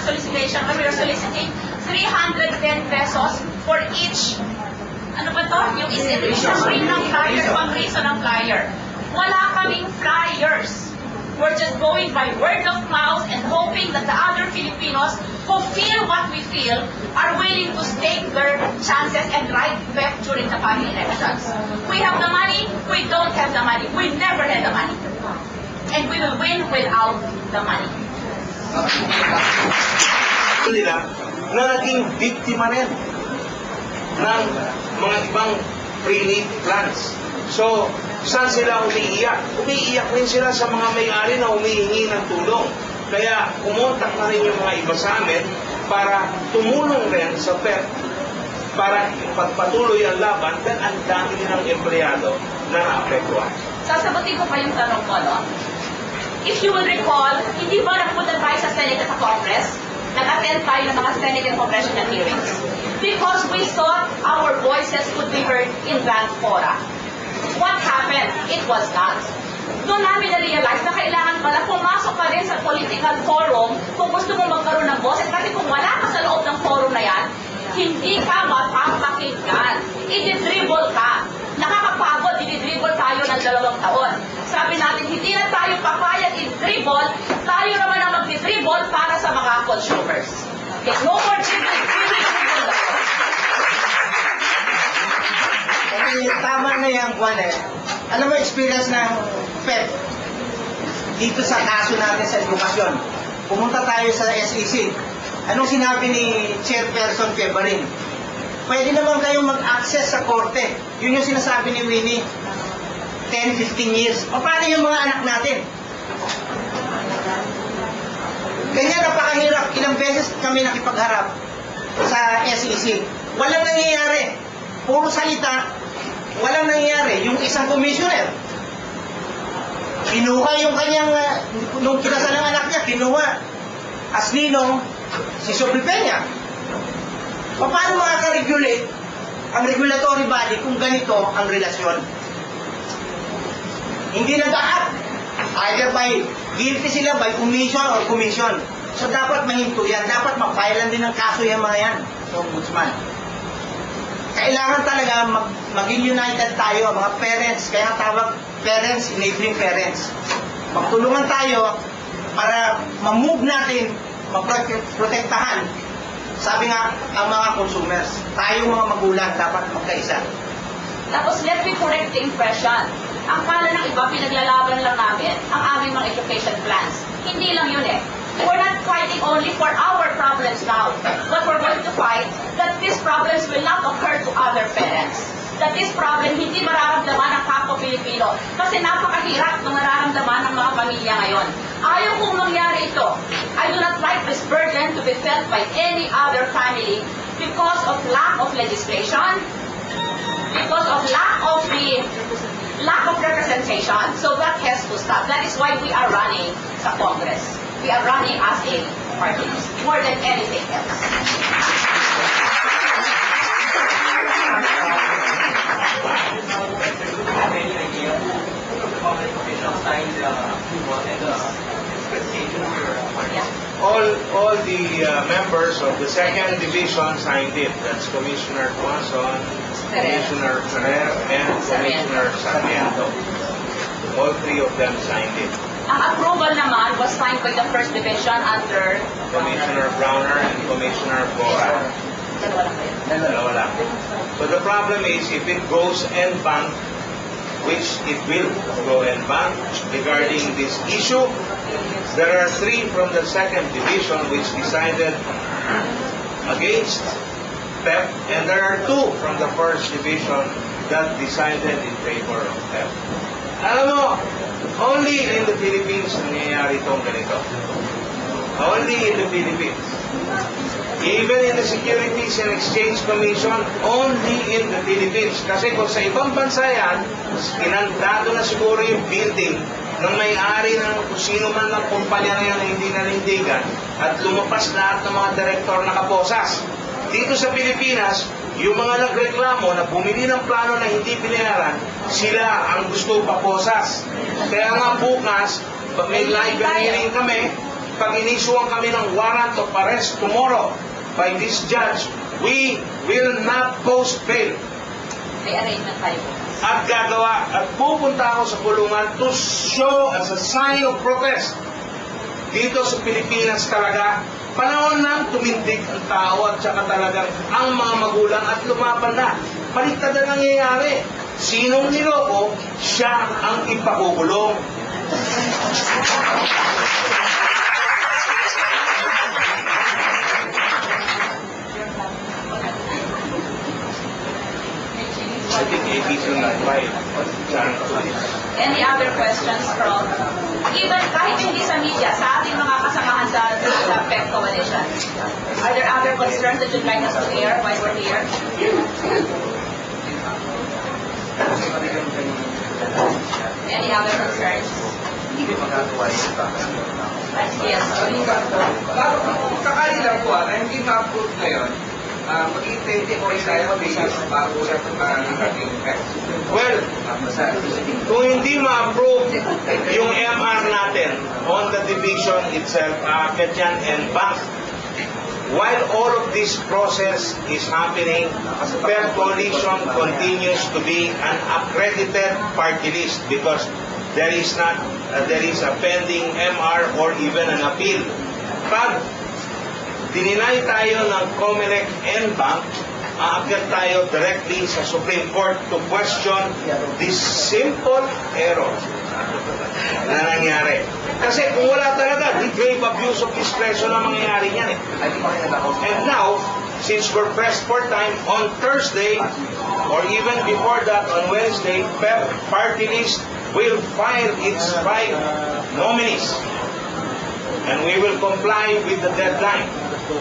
solicitation, we are soliciting 310 pesos for each, ano ba to? Yung isang ring ng flyer, pang-reason ng flyer. Wala kaming flyers. We're just going by word of mouth and hoping that the other Filipinos who feel what we feel are willing to stake their chances and write back during the coming elections. We have the money, we don't have the money. We never had the money. And we will win without the money. Nila na naging biktima rin ng mga ibang pre-need plans. So, saan sila umiiyak? Umiiyak rin sila sa mga may-ari na humihingi ng tulong. Kaya kumontak na rin yung mga iba sa amin para tumulong rin sa PEP para pagpatuloy ang laban dahil ang dami ng empleyado na naapektuhan. Sasagutin ko pa yung tanong ko, no? If you will recall, hindi ba nagpunta tayo sa Senate at sa Congress? Nag-attend tayo ng mga Senate and Congressional hearings. Because we thought our voices would be heard in that fora. What happened? It was not. Doon namin na-realize na kailangan pala pumasok ka rin sa political forum kung gusto mo magkaroon ng boses. Kasi kung wala ka sa loob ng forum na yan, hindi ka mapapakinggan. I-dribble ka. Nakakapagod, i-dribble tayo ng 2 taon. Sabi natin, hindi na tayo papayag i-dribble, tayo naman ang mag-dribble para sa mga consumers. Okay, no more dribble. Okay, tama na yan, Juan eh. Alam mo, experience ng PEP dito sa kaso natin sa edukasyon. Pumunta tayo sa SEC. Anong sinabi ni Chairperson Kebarin? Pwede naman kayong mag-access sa korte. Yun yung sinasabi ni Winnie. 10-15 years. O paano yung mga anak natin? Ganyan, napakahirap. Ilang beses kami nakipagharap sa SEC. Walang nangyayari. Puro salita. Walang nangyayari. Yung isang commissioner, kinuha yung kanyang, nung kinasal ng anak niya, kinuha as ninong si Sophie Peña. Paano makaka-regulate ang regulatory body kung ganito ang relasyon? Hindi nag-act. Either by guilty sila by omission or commission. So dapat mahinto yan. Dapat mag-filean din ng kaso yung mga yan. So, Ombudsman. Kailangan talaga maging united tayo, mga parents. Kaya tawag parents, enabling parents. Magtulungan tayo para ma-move natin, maprotektahan. Sabi nga, ang mga consumers, tayong mga magulang dapat magkaisa. Tapos let me correct the impression. Ang kala ng iba, pinaglalaban lang namin ang aming mga education plans. Hindi lang yun eh. We're not fighting only for our problems now, but we're going to fight that these problems will not occur to other parents. That this problem hindi mararamdaman ng kapwa Pilipino. Kasi napakahirap nung nararamdaman ng mga pamilya ngayon. Ayaw kong mangyari ito. I do not like this burden to be felt by any other family because of lack of legislation, because of lack of representation. So that has to stop. That is why we are running sa Congress. We are running as a party more than anything else. All the members of the second division signed it. That's Commissioner Tuason, Commissioner Ferrer, and Commissioner Sarmiento. All 3 of them signed it. Ang approval naman was signed by the first division under Commissioner Browner and Commissioner Bora. Dalawa lang. So the problem is, if it goes en banc, which it will go en banc regarding this issue, there are 3 from the second division which decided against PEP, and there are 2 from the first division that decided in favor of PEP. Alam mo, only in the Philippines nangyayari itong ganito. Only in the Philippines. Even in the Securities and Exchange Commission, only in the Philippines. Kasi kung sa ibang bansa yan, kinandado na siguro yung building ng may-ari ng kung sino man ng kumpanya na yan na hindi nanindigan at lumapas lahat ng mga direktor na kaposas. Dito sa Pilipinas, yung mga nagreklamo na bumili ng plano na hindi binayaran, sila ang gusto paposas. Kaya nga bukas, may live hearing kami pag inisuan kami ng warrant of arrest tomorrow by this judge, we will not post bail. May arrangement tayo po. At gagawa, at pupunta ako sa kulungan to show as a sign of protest. Dito sa Pilipinas talaga, panahon nang tumindig ang tao at saka talagang ang mga magulang at lumaban na. Baliktad na nangyayari. Sinong niloko, siya ang ipakukulong. I think ABC not right. Any other questions from, even kahit hindi sa media, sa ating mga kasamahan sa PEC Coalition? Are there other concerns that you'd like us to hear while we're here? Any other concerns? Yes. Sakali lang po, na hindi ma-approve ngayon, mag-i-20 o tayo basis bago siya naging effect. Well, kung hindi ma-approve yung MR natin on the division itself, Aakyat and Bank, while all of this process is happening, PEP Coalition continues to be an accredited party list because there is a pending MR or even an appeal. Pag dininay tayo ng COMELEC and Bank, aakyat tayo directly sa Supreme Court to question this simple error na nangyari. Kasi kung wala talaga, the grave abuse of discretion ang mangyayari niyan eh. And now, since we're pressed for time, on Thursday, or even before that, on Wednesday, PEP party list will file its 5 nominees. And we will comply with the deadline,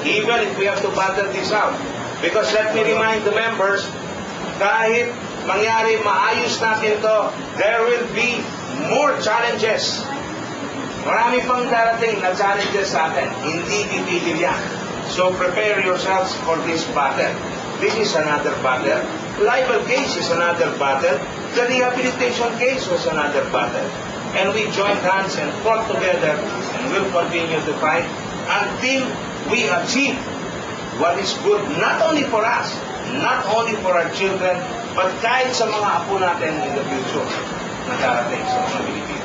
even if we have to battle this out. Because let me remind the members, kahit mangyari maayos natin to, there will be more challenges. Marami pang darating na challenges sa atin. Hindi titigil yan. So prepare yourselves for this battle. This is another battle. Libel case is another battle. The rehabilitation case was another battle. And we joined hands and fought together and will continue to fight until we achieve what is good not only for us, not only for our children, but kahit sa mga apo natin in the future na darating sa mga Pilipino.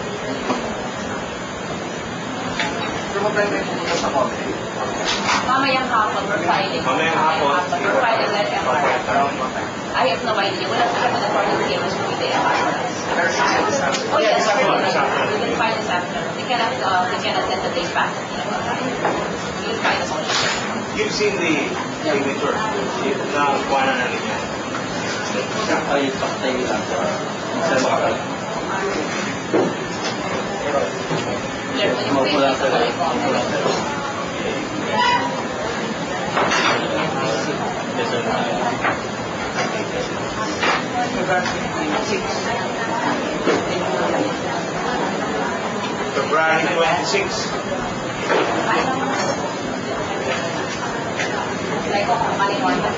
Mamayang hapon, we're filing. Mamayang hapon. We're filing that MR. I have no idea. Wala sila pa the cables to the MR. Oh yes, we will file this afternoon. We cannot send the date back. We will file the motion. You've seen the signature na kuha na ninyo. February 26. Like, maliwanag.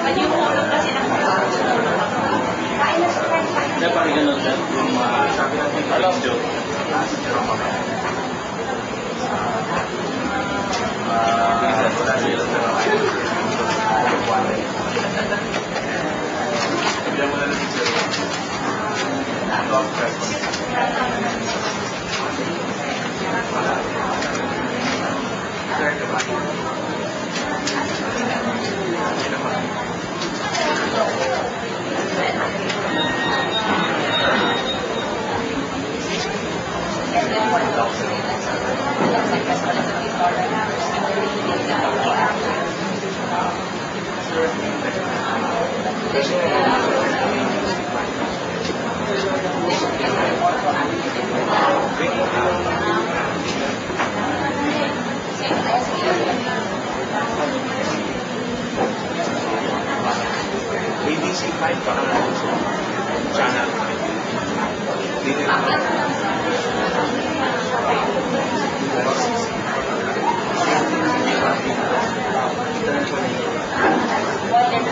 Maniwala kasi ng Dapat ganun sa yung joke. BBC 5 pa naman channel. Hindi nila